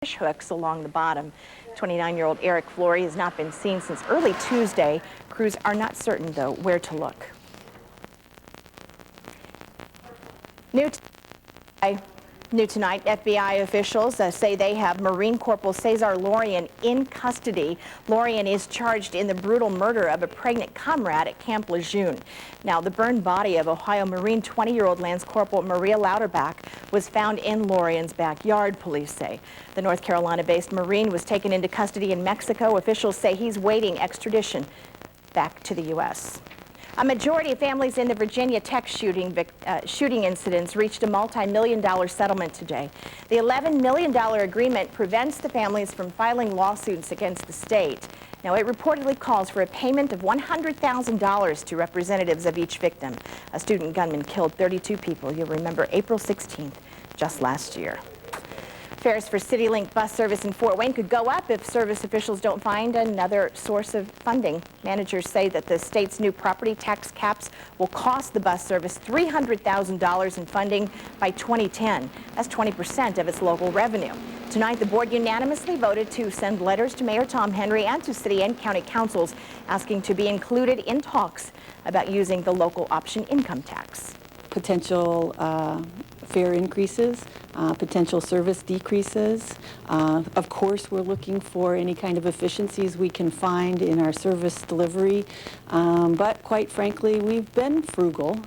fish hooks along the bottom. 29-year-old Eric Flory has not been seen since early Tuesday. Crews are not certain, though, where to look. New tonight, FBI officials say they have Marine Corporal Cesar Lorian in custody. Lorian is charged in the brutal murder of a pregnant comrade at Camp Lejeune. Now, the burned body of Ohio Marine 20-year-old Lance Corporal Maria Lauterbach was found in Lorian's backyard, police say. The North Carolina-based Marine was taken into custody in Mexico. Officials say he's waiting extradition back to the U.S. A majority of families in the Virginia Tech shooting incidents reached a multi-million-dollar settlement today. The $11 million agreement prevents the families from filing lawsuits against the state. Now, it reportedly calls for a payment of $100,000 to representatives of each victim. A student gunman killed 32 people, you'll remember, April 16th, just last year. Fares for CityLink bus service in Fort Wayne could go up if service officials don't find another source of funding. Managers say that the state's new property tax caps will cost the bus service $300,000 in funding by 2010. That's 20% of its local revenue. Tonight, the board unanimously voted to send letters to Mayor Tom Henry and to city and county councils asking to be included in talks about using the local option income tax. Potential fare increases, potential service decreases. Of course, we're looking for any kind of efficiencies we can find in our service delivery, but quite frankly, we've been frugal.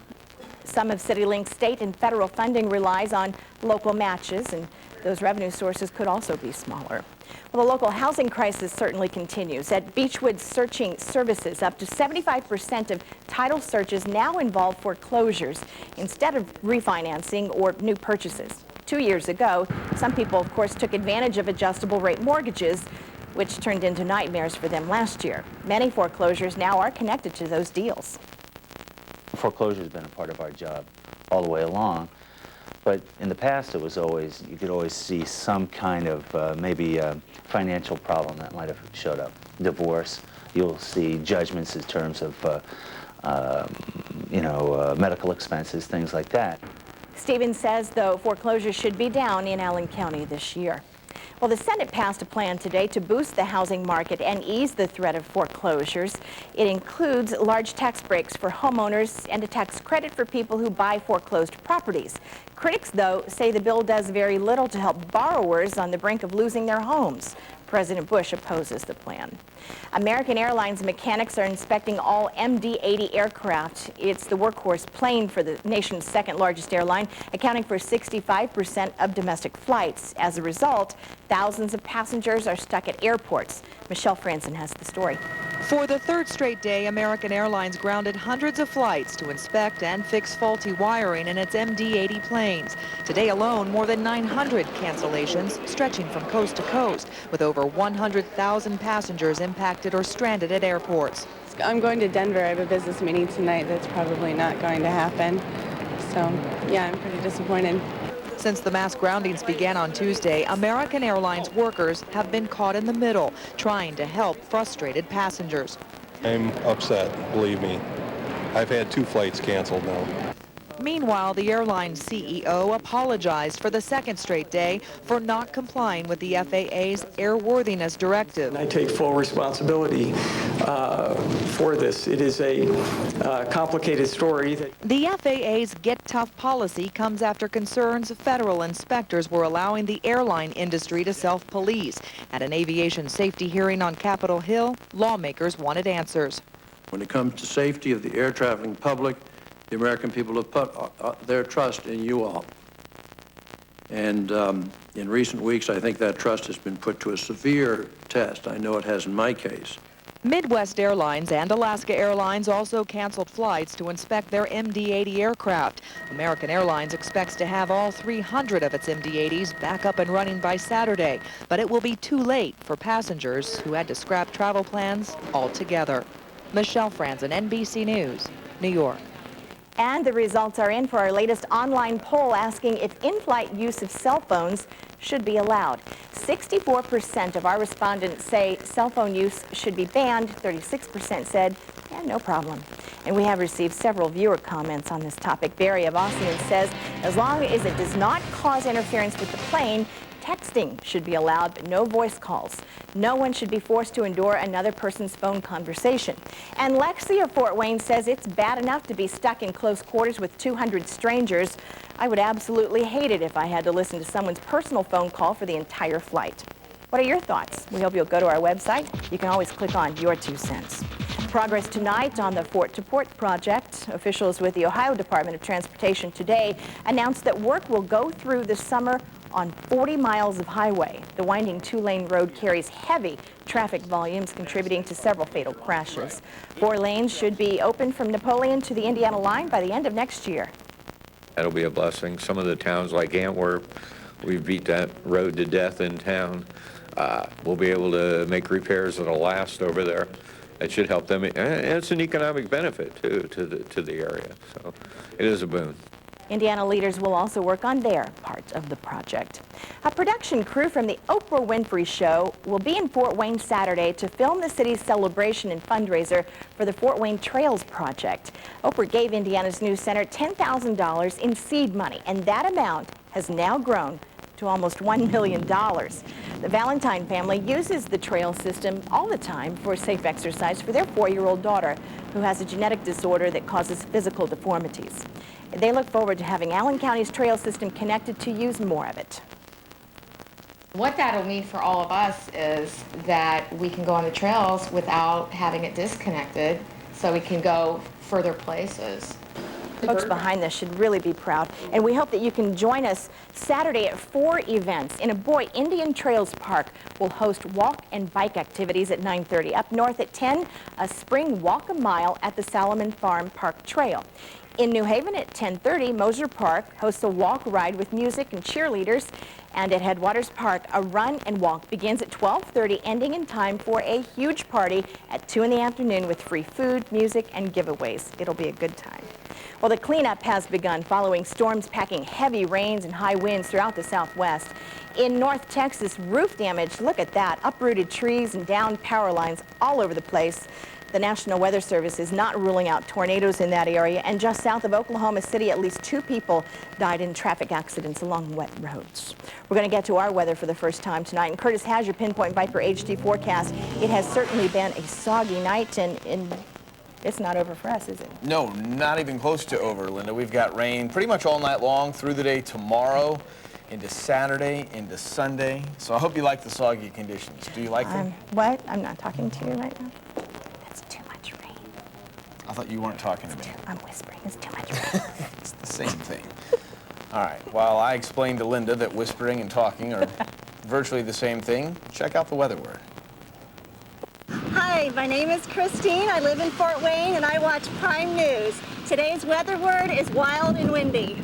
Some of CityLink's state and federal funding relies on local matches, and those revenue sources could also be smaller. Well, the local housing crisis certainly continues. At Beechwood Searching Services, up to 75% of title searches now involve foreclosures instead of refinancing or new purchases. 2 years ago, some people, of course, took advantage of adjustable rate mortgages, which turned into nightmares for them last year. Many foreclosures now are connected to those deals. Foreclosure has been a part of our job all the way along. But in the past, it was always, you could always see some kind of maybe financial problem that might have showed up. Divorce, you'll see judgments in terms of, medical expenses, things like that. Stevens says, though, foreclosures should be down in Allen County this year. Well, the Senate passed a plan today to boost the housing market and ease the threat of foreclosures. It includes large tax breaks for homeowners and a tax credit for people who buy foreclosed properties. Critics, though, say the bill does very little to help borrowers on the brink of losing their homes. President Bush opposes the plan. American Airlines mechanics are inspecting all MD-80 aircraft. It's the workhorse plane for the nation's second largest airline, accounting for 65% of domestic flights. As a result, thousands of passengers are stuck at airports. Michelle Franson has the story. For the third straight day, American Airlines grounded hundreds of flights to inspect and fix faulty wiring in its MD-80 planes. Today alone, more than 900 cancellations stretching from coast to coast, with over 100,000 passengers impacted or stranded at airports. I'm going to Denver. I have a business meeting tonight that's probably not going to happen. So, yeah, I'm pretty disappointed. Since the mass groundings began on Tuesday, American Airlines workers have been caught in the middle, trying to help frustrated passengers. I'm upset, believe me. I've had 2 flights canceled now. Meanwhile, the airline's CEO apologized for the second straight day for not complying with the FAA's airworthiness directive. I take full responsibility for this. It is a complicated story. The FAA's Get Tough policy comes after concerns federal inspectors were allowing the airline industry to self-police. At an aviation safety hearing on Capitol Hill, lawmakers wanted answers. When it comes to safety of the air traveling public, the American people have put their trust in you all. And in recent weeks, I think that trust has been put to a severe test. I know it has in my case. Midwest Airlines and Alaska Airlines also canceled flights to inspect their MD-80 aircraft. American Airlines expects to have all 300 of its MD-80s back up and running by Saturday, but it will be too late for passengers who had to scrap travel plans altogether. Michelle Franson, NBC News, New York. And the results are in for our latest online poll asking if in-flight use of cell phones should be allowed. 64% of our respondents say cell phone use should be banned. 36% said, yeah, no problem. And we have received several viewer comments on this topic. Barry of Ossian says, as long as it does not cause interference with the plane, Texting should be allowed, but no voice calls. No one should be forced to endure another person's phone conversation. And Lexi of Fort Wayne says it's bad enough to be stuck in close quarters with 200 strangers. I would absolutely hate it if I had to listen to someone's personal phone call for the entire flight. What are your thoughts? We hope you'll go to our website. You can always click on Your 2 Cents. Progress tonight on the Fort to Port project. Officials with the Ohio Department of Transportation today announced that work will go through this summer on 40 miles of highway. The winding 2-lane road carries heavy traffic volumes, contributing to several fatal crashes. 4 lanes should be open from Napoleon to the Indiana line by the end of next year. That'll be a blessing. Some of the towns like Antwerp, we've beat that road to death in town. We'll be able to make repairs that'll last over there. It should help them, and it's an economic benefit too to the area. So it is a boon. Indiana leaders will also work on their part of the project. A production crew from the Oprah Winfrey Show will be in Fort Wayne Saturday to film the city's celebration and fundraiser for the Fort Wayne Trails Project. Oprah gave Indiana's News Center $10,000 in seed money, and that amount has now grown to almost $1 million. The Valentine family uses the trail system all the time for safe exercise for their 4-year-old daughter, who has a genetic disorder that causes physical deformities. They look forward to having Allen County's trail system connected to use more of it. What that'll mean for all of us is that we can go on the trails without having it disconnected, so we can go further places. Folks behind this should really be proud, and we hope that you can join us Saturday at 4 events. In a boy, Indian Trails Park will host walk and bike activities at 9:30. Up north at 10, a spring walk a mile at the Salomon Farm Park Trail. In New Haven at 10:30, Moser Park hosts a walk ride with music and cheerleaders. And at Headwaters Park, a run and walk begins at 12:30, ending in time for a huge party at 2 in the afternoon with free food, music, and giveaways. It'll be a good time. Well, the cleanup has begun following storms packing heavy rains and high winds throughout the Southwest. In North Texas, roof damage, look at that, uprooted trees and downed power lines all over the place. The National Weather Service is not ruling out tornadoes in that area, and just south of Oklahoma City, at least 2 people died in traffic accidents along wet roads. We're going to get to our weather for the first time tonight, and Curtis has your Pinpoint Viper HD forecast. It has certainly been a soggy night, and it's not over for us, is it? No, not even close to over, Linda. We've got rain pretty much all night long through the day tomorrow, into Saturday, into Sunday. So I hope you like the soggy conditions. Do you like them? What? I'm not talking to you right now. That's too much rain. I thought you weren't talking to me. I'm whispering. It's too much rain. It's the same thing. All right. While I explained to Linda that whispering and talking are virtually the same thing, check out the weather word. Hi, my name is Christine. I live in Fort Wayne and I watch Prime News. Today's weather word is wild and windy.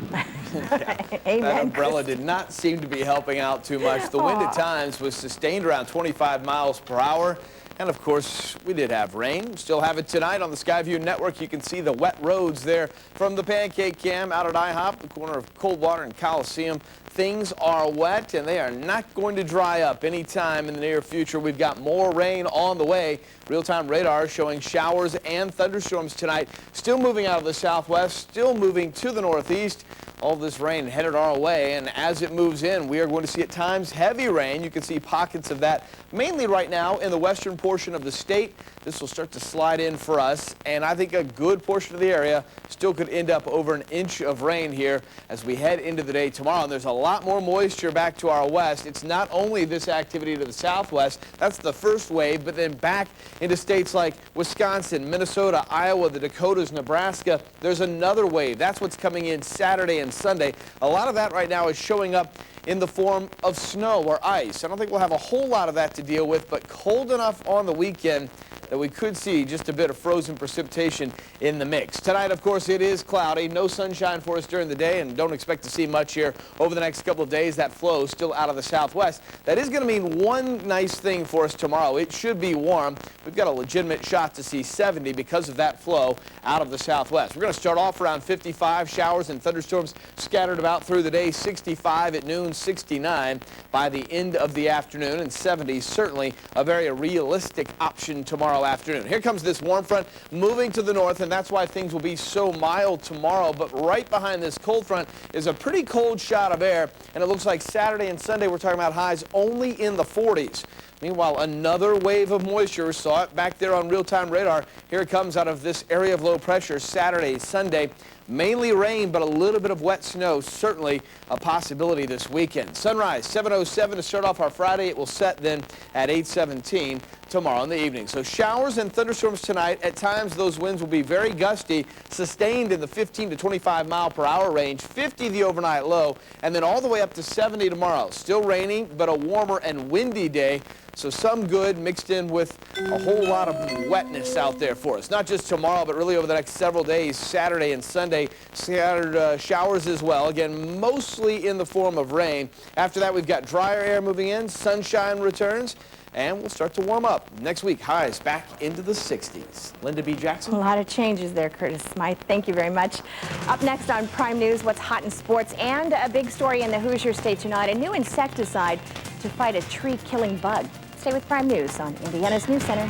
Amen, that umbrella did not seem to be helping out too much. The wind at times was sustained around 25 miles per hour. And of course, we did have rain. Still have it tonight on the Skyview Network. You can see the wet roads there from the pancake cam out at IHOP, the corner of Coldwater and Coliseum. Things are wet and they are not going to dry up anytime in the near future. We've got more rain on the way. Real-time radar showing showers and thunderstorms tonight. Still moving out of the southwest, still moving to the northeast. All this rain headed our way, and as it moves in, we are going to see at times heavy rain. You can see pockets of that mainly right now in the western portion of the state. This will start to slide in for us, and I think a good portion of the area still could end up over an inch of rain here as we head into the day tomorrow. And there's a lot more moisture back to our west. It's not only this activity to the southwest, that's the first wave, but then back into states like Wisconsin, Minnesota, Iowa, the Dakotas, Nebraska. There's another wave. That's what's coming in Saturday and Sunday. A lot of that right now is showing up in the form of snow or ice. I don't think we'll have a whole lot of that to deal with, but cold enough on the weekend that we could see just a bit of frozen precipitation in the mix. Tonight, of course, it is cloudy. No sunshine for us during the day, and don't expect to see much here over the next couple of days. That flow is still out of the southwest. That is going to mean one nice thing for us tomorrow. It should be warm. We've got a legitimate shot to see 70 because of that flow out of the southwest. We're going to start off around 55. Showers and thunderstorms scattered about through the day. 65 at noon, 69 by the end of the afternoon, and 70 certainly a very realistic option tomorrow tomorrow afternoon. Here comes this warm front moving to the north, and that's why things will be so mild tomorrow. But right behind this cold front is a pretty cold shot of air, and it looks like Saturday and Sunday we're talking about highs only in the 40s. Meanwhile, another wave of moisture, saw it back there on real-time radar. Here it comes out of this area of low pressure Saturday, Sunday. Mainly rain, but a little bit of wet snow, certainly a possibility this weekend. Sunrise, 7:07 to start off our Friday. It will set then at 8:17 tomorrow in the evening. So showers and thunderstorms tonight. At times, those winds will be very gusty, sustained in the 15 to 25 mile per hour range, 50 the overnight low, and then all the way up to 70 tomorrow. Still raining, but a warmer and windy day. So some good mixed in with a whole lot of wetness out there for us. Not just tomorrow, but really over the next several days, Saturday and Sunday, scattered showers as well. Again, mostly in the form of rain. After that, we've got drier air moving in, sunshine returns, and we'll start to warm up. Next week, highs back into the 60s. Linda B. Jackson. A lot of changes there, Curtis Smythe. Thank you very much. Up next on Prime News, what's hot in sports, and a big story in the Hoosier State tonight, a new insecticide to fight a tree-killing bug. Stay with Prime News on Indiana's News Center.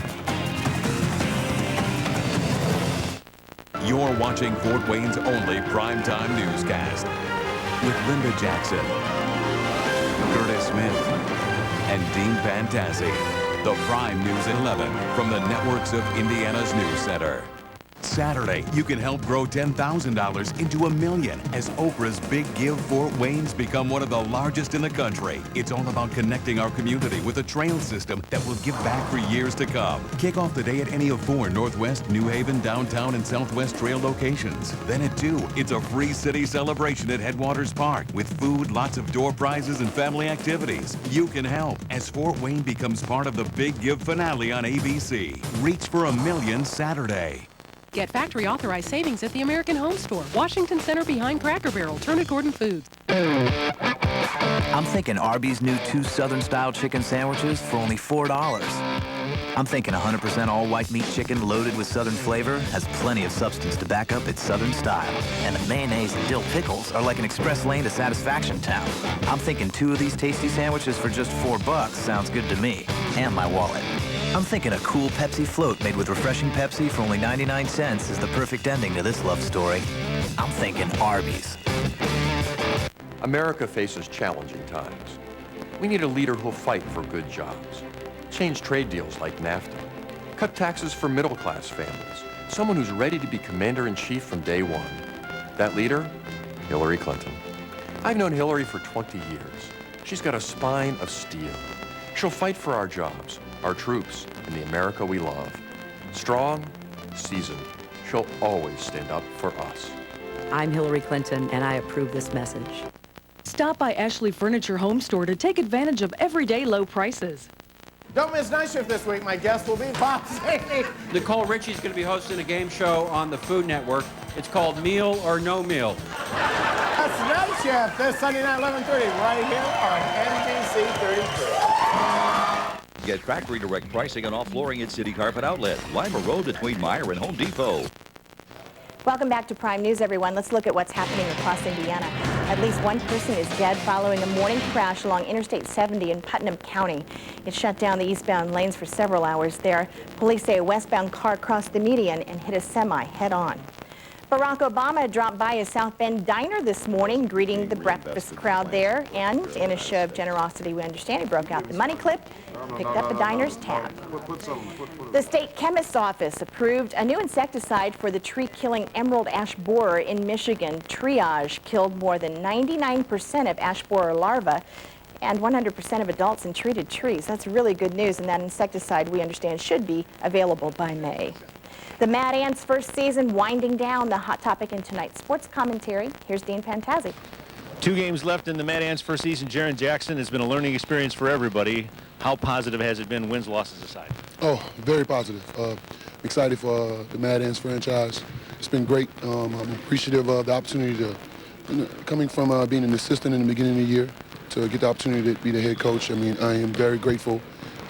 You're watching Fort Wayne's only primetime newscast with Linda Jackson, Curtis Smith, and Dean Fantazzi. The Prime News at 11 from the networks of Indiana's News Center. Saturday, you can help grow $10,000 into $1 million as Oprah's Big Give Fort Wayne's become one of the largest in the country. It's all about connecting our community with a trail system that will give back for years to come. Kick off the day at any of 4 Northwest, New Haven, Downtown, and Southwest Trail locations. Then at 2, it's a free city celebration at Headwaters Park with food, lots of door prizes, and family activities. You can help as Fort Wayne becomes part of the Big Give finale on ABC. Reach for $1 million Saturday. Get factory authorized savings at the American Home Store, Washington Center behind Cracker Barrel, Turner Gordon Foods. I'm thinking Arby's new 2 Southern style chicken sandwiches for only $4. I'm thinking 100% all white meat chicken loaded with Southern flavor has plenty of substance to back up its Southern style. And the mayonnaise and dill pickles are like an express lane to Satisfaction Town. I'm thinking 2 of these tasty sandwiches for just $4 sounds good to me and my wallet. I'm thinking a cool Pepsi float made with refreshing Pepsi for only 99 cents is the perfect ending to this love story. I'm thinking Arby's. America faces challenging times. We need a leader who'll fight for good jobs, change trade deals like NAFTA, cut taxes for middle-class families, someone who's ready to be commander-in-chief from day one. That leader? Hillary Clinton. I've known Hillary for 20 years. She's got a spine of steel. She'll fight for our jobs, our troops, and the America we love. Strong, seasoned, she'll always stand up for us. I'm Hillary Clinton, and I approve this message. Stop by Ashley Furniture Home Store to take advantage of everyday low prices. Don't miss Night Shift this week. My guest will be Bob Sadie. Nicole Richie's going to be hosting a game show on the Food Network. It's called Meal or No Meal. That's Night Shift this Sunday night, 11:30, right here on NBC 33. Get factory direct pricing on all flooring at City Carpet Outlet, Weimer Road between Meyer and Home Depot. Welcome back to Prime News, everyone. Let's look at what's happening across Indiana. At least 1 person is dead following a morning crash along Interstate 70 in Putnam County. It shut down the eastbound lanes for several hours there. Police say a westbound car crossed the median and hit a semi head-on. Barack Obama dropped by a South Bend diner this morning, greeting the breakfast crowd there, and in a show of generosity, we understand, he broke out the money clip, picked up a diner's tab. The state chemist's office approved a new insecticide for the tree-killing emerald ash borer in Michigan. Triage killed more than 99% of ash borer larvae and 100% of adults in treated trees. That's really good news, and that insecticide, we understand, should be available by May. The Mad Ants' first season winding down. The hot topic in tonight's sports commentary. Here's Dean Fantazzi. 2 games left in the Mad Ants' first season. Jaron Jackson has been a learning experience for everybody. How positive has it been, wins, losses aside? Oh, very positive. Excited for the Mad Ants franchise. It's been great. I'm appreciative of the opportunity to, coming from being an assistant in the beginning of the year, to get the opportunity to be the head coach. I mean, I am very grateful.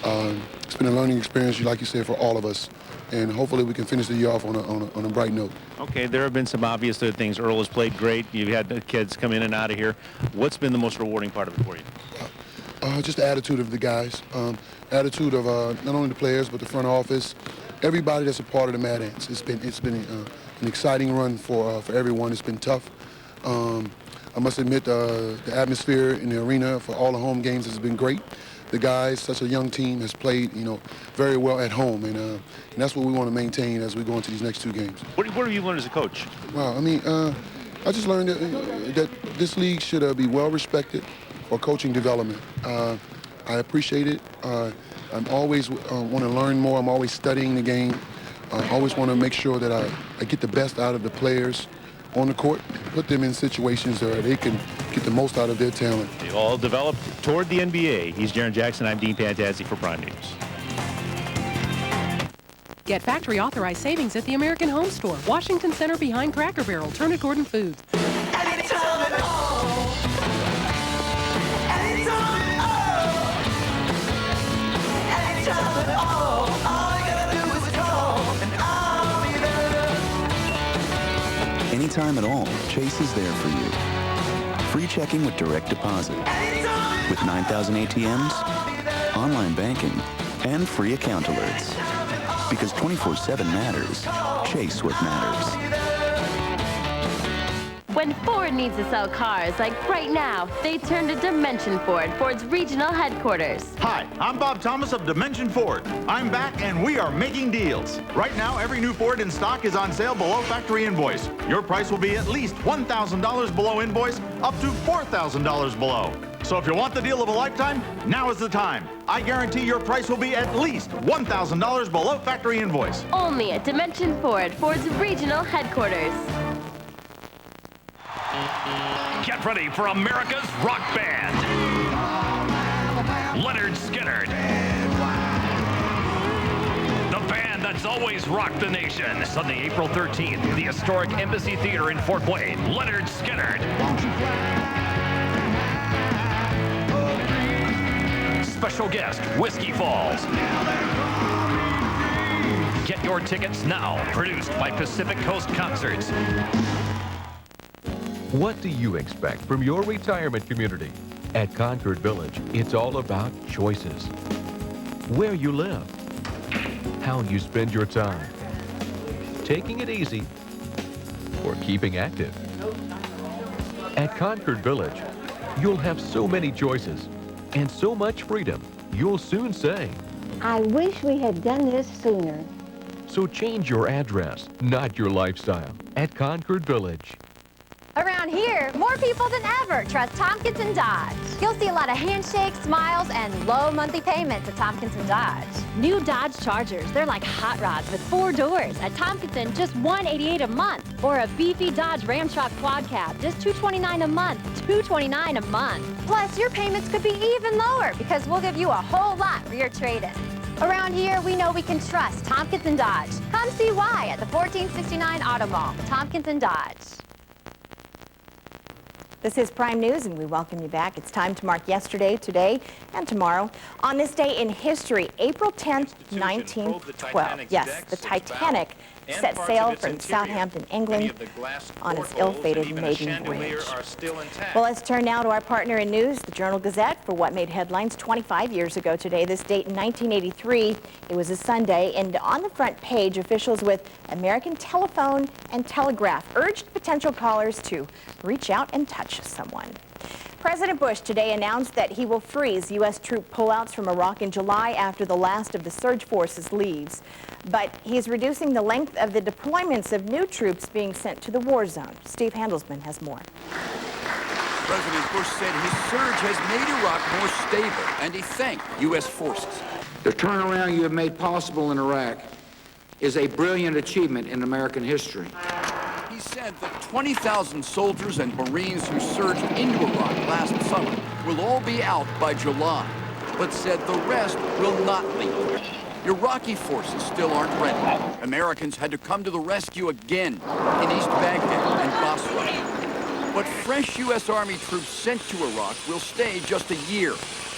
It's been a learning experience, like you said, for all of us. And hopefully we can finish the year off on a bright note. Okay, there have been some obvious things. Earl has played great. You've had the kids come in and out of here. What's been the most rewarding part of it for you? Just the attitude of the guys. Attitude of not only the players, but the front office. everybody that's a part of the Mad Ants. It's been an exciting run for everyone. It's been tough. I must admit the atmosphere in the arena for all the home games has been great. The guys, such a young team, has played, very well at home, and that's what we want to maintain as we go into these next 2 games. What have you learned as a coach? Well, I just learned that this league should be well respected for coaching development. I appreciate it. I'm always want to learn more. I'm always studying the game. I always want to make sure that I get the best out of the players on the court, put them in situations where they can get the most out of their talent. They all developed toward the NBA. He's Jaron Jackson. I'm Dean Pantazzi for Prime News. Get factory authorized savings at the American Home Store, Washington Center behind Cracker Barrel, Turner Gordon Foods. Anytime at all. Anytime at all. Anytime at all. All you gotta do is call, and I'll be there. Anytime at all, Chase is there for you. Free checking with direct deposit. With 9,000 ATMs, online banking, and free account alerts. Because 24/7 matters, Chase what matters. When Ford needs to sell cars, like right now, they turn to Dimension Ford, Ford's regional headquarters. Hi, I'm Bob Thomas of Dimension Ford. I'm back and we are making deals. Right now, every new Ford in stock is on sale below factory invoice. Your price will be at least $1,000 below invoice, up to $4,000 below. So if you want the deal of a lifetime, now is the time. I guarantee your price will be at least $1,000 below factory invoice. Only at Dimension Ford, Ford's regional headquarters. Get ready for America's rock band. Leonard Skinner. The band that's always rocked the nation. Sunday, April 13th, the historic Embassy Theater in Fort Wayne. Leonard Skinner. Special guest, Whiskey Falls. Get your tickets now. Produced by Pacific Coast Concerts. What do you expect from your retirement community? At Concord Village, it's all about choices. Where you live, how you spend your time, taking it easy, or keeping active. At Concord Village, you'll have so many choices and so much freedom, you'll soon say, I wish we had done this sooner. So change your address, not your lifestyle, at Concord Village. Around here, more people than ever trust Tompkins & Dodge. You'll see a lot of handshakes, smiles, and low monthly payments at Tompkins & Dodge. New Dodge Chargers, they're like hot rods with 4 doors. At Tompkins, just $188 a month. Or a beefy Dodge Ramtrop Quad Cab, just $229 a month. $229 a month. Plus, your payments could be even lower because we'll give you a whole lot for your trade-in. Around here, we know we can trust Tompkins & Dodge. Come see why at the 1469 Auto Mall. Tompkins & Dodge. This is Prime News, and we welcome you back. It's time to mark yesterday, today, and tomorrow. On this day in history, April 10th, 1912. Yes, the Titanic set sail from Southampton, England, on its ill-fated maiden voyage. Well, let's turn now to our partner in news, the Journal-Gazette, for what made headlines 25 years ago today. This date in 1983, it was a Sunday, and on the front page, officials with American Telephone and Telegraph urged potential callers to reach out and touch someone. President Bush today announced that he will freeze U.S. troop pullouts from Iraq in July after the last of the surge forces leaves. But he's reducing the length of the deployments of new troops being sent to the war zone. Steve Handelsman has more. President Bush said his surge has made Iraq more stable, and he thanked U.S. forces. The turnaround you have made possible in Iraq is a brilliant achievement in American history. He said that 20,000 soldiers and Marines who surged into Iraq last summer will all be out by July, but said the rest will not leave. Iraqi forces still aren't ready. Americans had to come to the rescue again in East Baghdad and Basra. But fresh U.S. Army troops sent to Iraq will stay just a year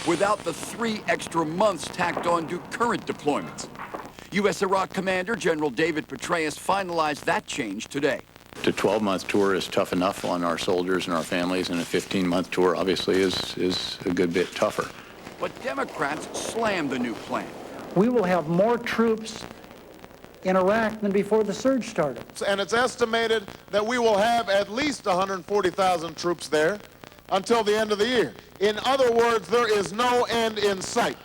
without the 3 extra months tacked on to current deployments. U.S. Iraq Commander General David Petraeus finalized that change today. The 12-month tour is tough enough on our soldiers and our families, and a 15-month tour obviously is a good bit tougher. But Democrats slammed the new plan. We will have more troops in Iraq than before the surge started. And it's estimated that we will have at least 140,000 troops there until the end of the year. In other words, there is no end in sight.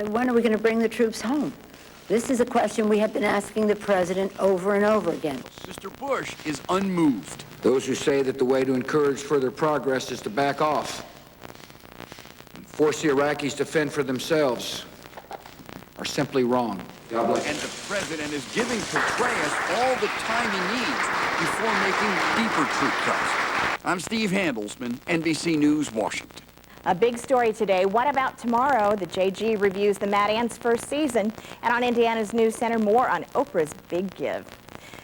When are we going to bring the troops home? This is a question we have been asking the president over and over again. Mr. Bush is unmoved. Those who say that the way to encourage further progress is to back off and force the Iraqis to fend for themselves are simply wrong. God bless. And the president is giving Petraeus all the time he needs before making deeper troop cuts. I'm Steve Handelsman, NBC News, Washington. A big story today. What about tomorrow? The JG reviews the Mad Ant's first season. And on Indiana's News Center, more on Oprah's big give.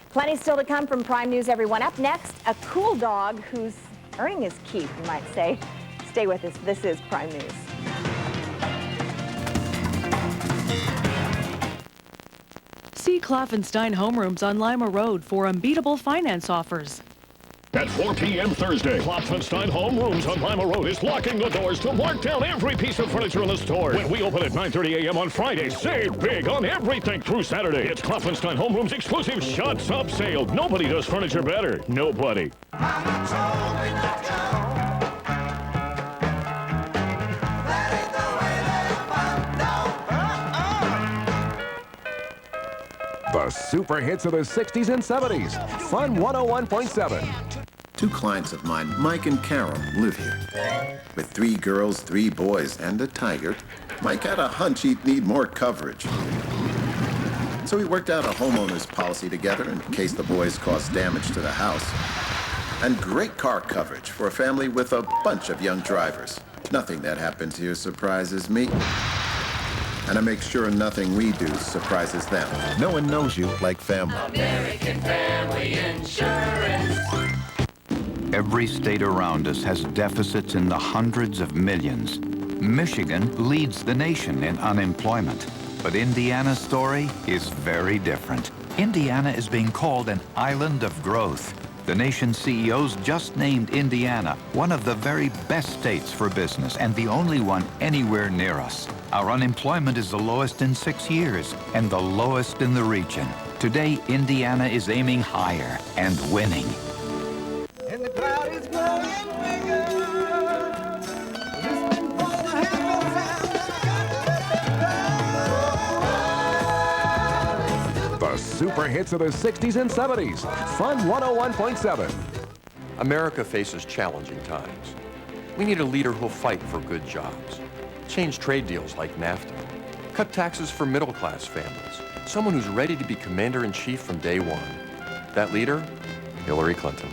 Plenty still to come from Prime News, everyone. Up next, a cool dog who's earning his keep, you might say. Stay with us. This is Prime News. See Kloffenstein Homerooms on Lima Road for unbeatable finance offers. At 4 p.m. Thursday, Kloffenstein Homerooms on Lima Road is locking the doors to mark down every piece of furniture in the store. When we open at 9:30 a.m. on Friday, save big on everything through Saturday. It's Kloffenstein Homerooms' exclusive Shuts Up sale. Nobody does furniture better. Nobody. The super hits of the 60s and 70s. Fun 101.7. Two clients of mine, Mike and Carol, live here. With 3 girls, 3 boys, and a tiger, Mike had a hunch he'd need more coverage. So we worked out a homeowner's policy together in case the boys caused damage to the house. And great car coverage for a family with a bunch of young drivers. Nothing that happens here surprises me. And I make sure nothing we do surprises them. No one knows you like family. American Family Insurance. Every state around us has deficits in the hundreds of millions. Michigan leads the nation in unemployment. But Indiana's story is very different. Indiana is being called an island of growth. The nation's CEOs just named Indiana one of the very best states for business and the only one anywhere near us. Our unemployment is the lowest in 6 years and the lowest in the region. Today, Indiana is aiming higher and winning. And the crowd is growing bigger. Listening for the happy sound. The super hits of the 60s and 70s. Fun 101.7. America faces challenging times. We need a leader who'll fight for good jobs. Change trade deals like NAFTA. Cut taxes for middle-class families. Someone who's ready to be commander-in-chief from day one. That leader? Hillary Clinton.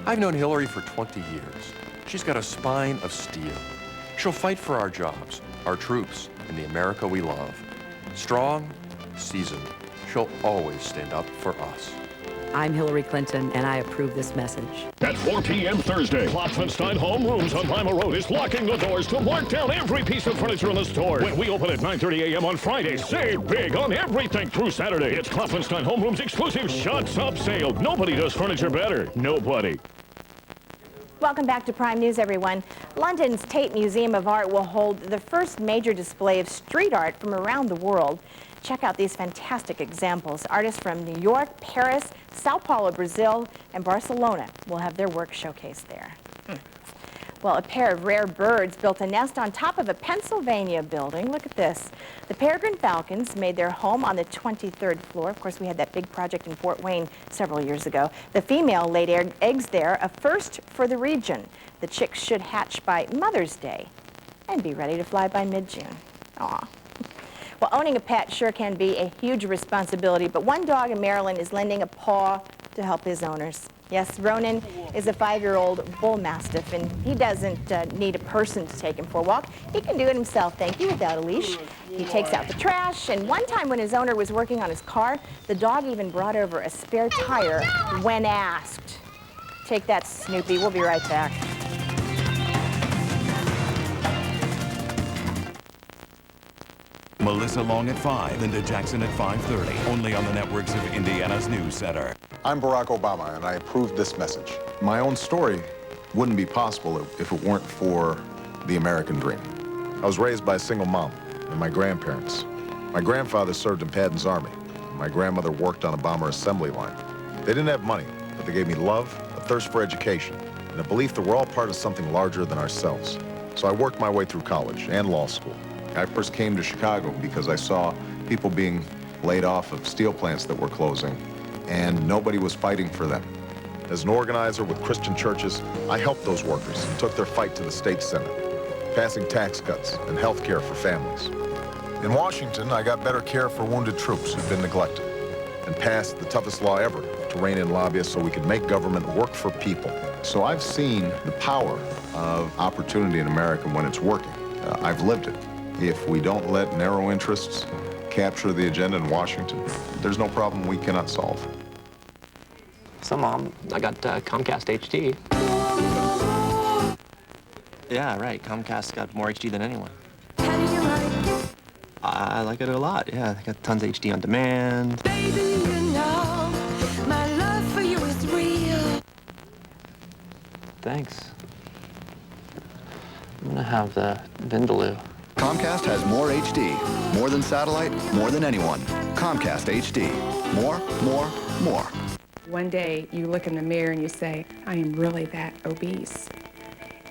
I've known Hillary for 20 years. She's got a spine of steel. She'll fight for our jobs, our troops, and the America we love. Strong, seasoned. She'll always stand up for us. I'm Hillary Clinton, and I approve this message. At 4 p.m. Thursday, Kloffenstein Homerooms on Lima Road is locking the doors to mark down every piece of furniture in the store. When we open at 9:30 a.m. on Friday, save big on everything through Saturday. It's Kloffenstein Homerooms' exclusive Shuts Up sale. Nobody does furniture better. Nobody. Welcome back to Prime News, everyone. London's Tate Museum of Art will hold the first major display of street art from around the world. Check out these fantastic examples. Artists from New York, Paris, Sao Paulo, Brazil, and Barcelona will have their work showcased there. Well, a pair of rare birds built a nest on top of a Pennsylvania building. Look at this. The peregrine falcons made their home on the 23rd floor. Of course, we had that big project in Fort Wayne several years ago. The female laid eggs there, a first for the region. The chicks should hatch by Mother's Day and be ready to fly by mid-June. Aw. Well, owning a pet sure can be a huge responsibility, but one dog in Maryland is lending a paw to help his owners. Yes, Ronan is a 5-year-old bull mastiff, and he doesn't need a person to take him for a walk. He can do it himself, thank you, without a leash. He takes out the trash, and one time when his owner was working on his car, the dog even brought over a spare tire when asked. Take that, Snoopy. We'll be right back. Melissa Long at 5, Linda Jackson at 5:30, only on the networks of Indiana's News Center. I'm Barack Obama, and I approve this message. My own story wouldn't be possible if it weren't for the American dream. I was raised by a single mom and my grandparents. My grandfather served in Patton's Army. My grandmother worked on a bomber assembly line. They didn't have money, but they gave me love, a thirst for education, and a belief that we're all part of something larger than ourselves. So I worked my way through college and law school. I first came to Chicago because I saw people being laid off of steel plants that were closing, and nobody was fighting for them. As an organizer with Christian churches, I helped those workers and took their fight to the state senate, passing tax cuts and health care for families. In Washington, I got better care for wounded troops who'd been neglected and passed the toughest law ever to rein in lobbyists so we could make government work for people. So I've seen the power of opportunity in America when it's working. I've lived it. If we don't let narrow interests capture the agenda in Washington, there's no problem we cannot solve. So, Mom, I got Comcast HD. Yeah, right. Comcast got more HD than anyone. I like it a lot, yeah. I got tons of HD on demand. Baby, you know, my love for you is real. Thanks. I'm gonna have the Vindaloo. Comcast has more HD. More than satellite, more than anyone. Comcast HD. More, more, more. One day you look in the mirror and you say, I am really that obese.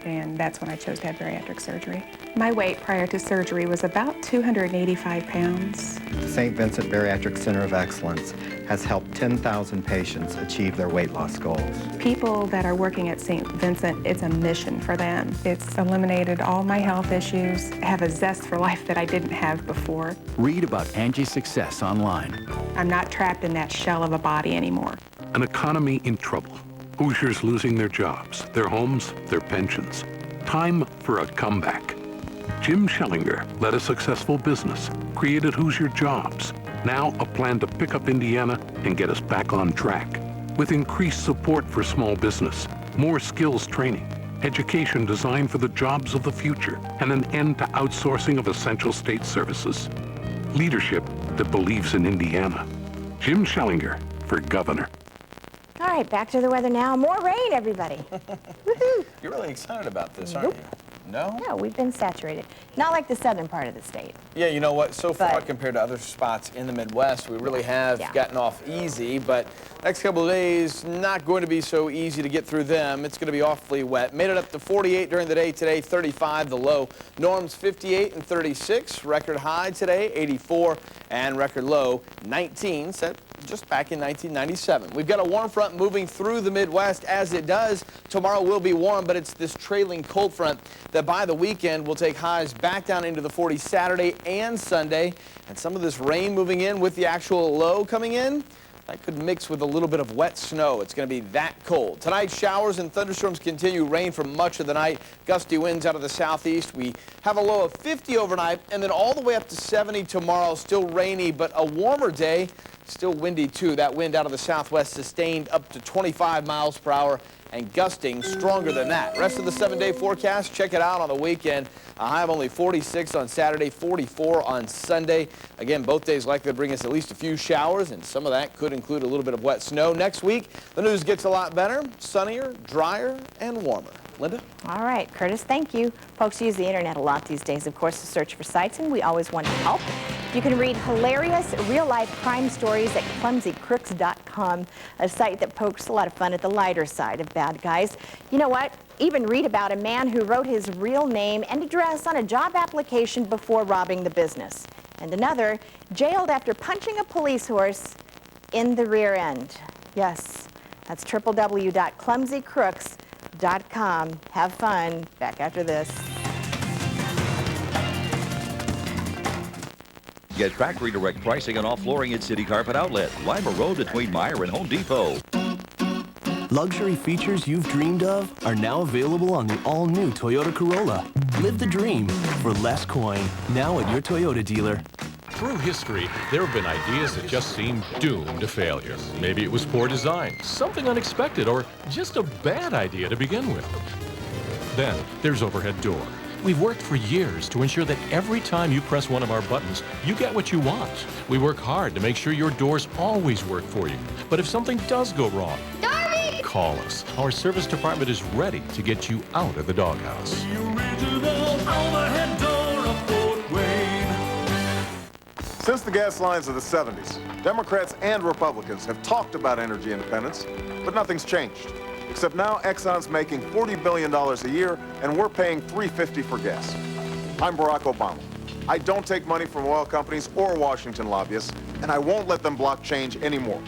And that's when I chose to have bariatric surgery. My weight prior to surgery was about 285 pounds. St. Vincent Bariatric Center of Excellence has helped 10,000 patients achieve their weight loss goals. People that are working at St. Vincent, it's a mission for them. It's eliminated all my health issues, have a zest for life that I didn't have before. Read about Angie's success online. I'm not trapped in that shell of a body anymore. An economy in trouble. Hoosiers losing their jobs, their homes, their pensions. Time for a comeback. Jim Schellinger led a successful business, created Hoosier Jobs. Now a plan to pick up Indiana and get us back on track. With increased support for small business, more skills training, education designed for the jobs of the future, and an end to outsourcing of essential state services. Leadership that believes in Indiana. Jim Schellinger for governor. All right, back to the weather now. More rain, everybody. Woohoo! You're really excited about this, aren't you? No? No, we've been saturated. Not like the southern part of the state. Yeah, you know what? So far, compared to other spots in the Midwest, we really have gotten off easy, but next couple of days, not going to be so easy to get through them. It's going to be awfully wet. Made it up to 48 during the day today, 35 the low. Norms 58 and 36. Record high today, 84, and record low, 19, set just back in 1997. We've got a warm front moving through the Midwest as it does. Tomorrow will be warm, but it's this trailing cold front that by the weekend will take highs back down into the 40s Saturday and Sunday. And some of this rain moving in with the actual low coming in, that could mix with a little bit of wet snow. It's going to be that cold. Tonight, showers and thunderstorms continue. Rain for much of the night. Gusty winds out of the southeast. We have a low of 50 overnight and then all the way up to 70 tomorrow. Still rainy, but a warmer day. Still windy, too. That wind out of the southwest sustained up to 25 miles per hour and gusting stronger than that. Rest of the 7-day forecast, check it out on the weekend. A high of only 46 on Saturday, 44 on Sunday. Again, both days likely to bring us at least a few showers, and some of that could include a little bit of wet snow. Next week, the news gets a lot better, sunnier, drier, and warmer. Linda? All right, Curtis, thank you. Folks use the internet a lot these days, of course, to search for sites, and we always want to help. You can read hilarious real-life crime stories at clumsycrooks.com, a site that pokes a lot of fun at the lighter side of bad guys. You know what? Even read about a man who wrote his real name and address on a job application before robbing the business. And another jailed after punching a police horse in the rear end. Yes, that's www.clumsycrooks.com. Have fun. Back after this. Get factory direct pricing on all flooring at City Carpet Outlet, Lima Road between Meyer and Home Depot. Luxury features you've dreamed of are now available on the all-new Toyota Corolla. Live the dream for less coin, now at your Toyota dealer. Through history, there have been ideas that just seemed doomed to failure. Maybe it was poor design, something unexpected, or just a bad idea to begin with. Then there's Overhead Door. We've worked for years to ensure that every time you press one of our buttons, you get what you want. We work hard to make sure your doors always work for you. But if something does go wrong, call us. Our service department is ready to get you out of the doghouse. Since the gas lines of the 70s, Democrats and Republicans have talked about energy independence, but nothing's changed. Except now Exxon's making $40 billion a year, and we're paying $3.50 for gas. I'm Barack Obama. I don't take money from oil companies or Washington lobbyists, and I won't let them block change anymore.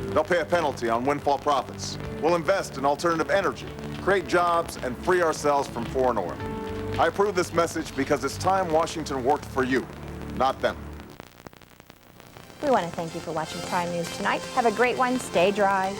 They'll pay a penalty on windfall profits. We'll invest in alternative energy, create jobs, and free ourselves from foreign oil. I approve this message because it's time Washington worked for you, not them. We want to thank you for watching Prime News tonight. Have a great one. Stay dry.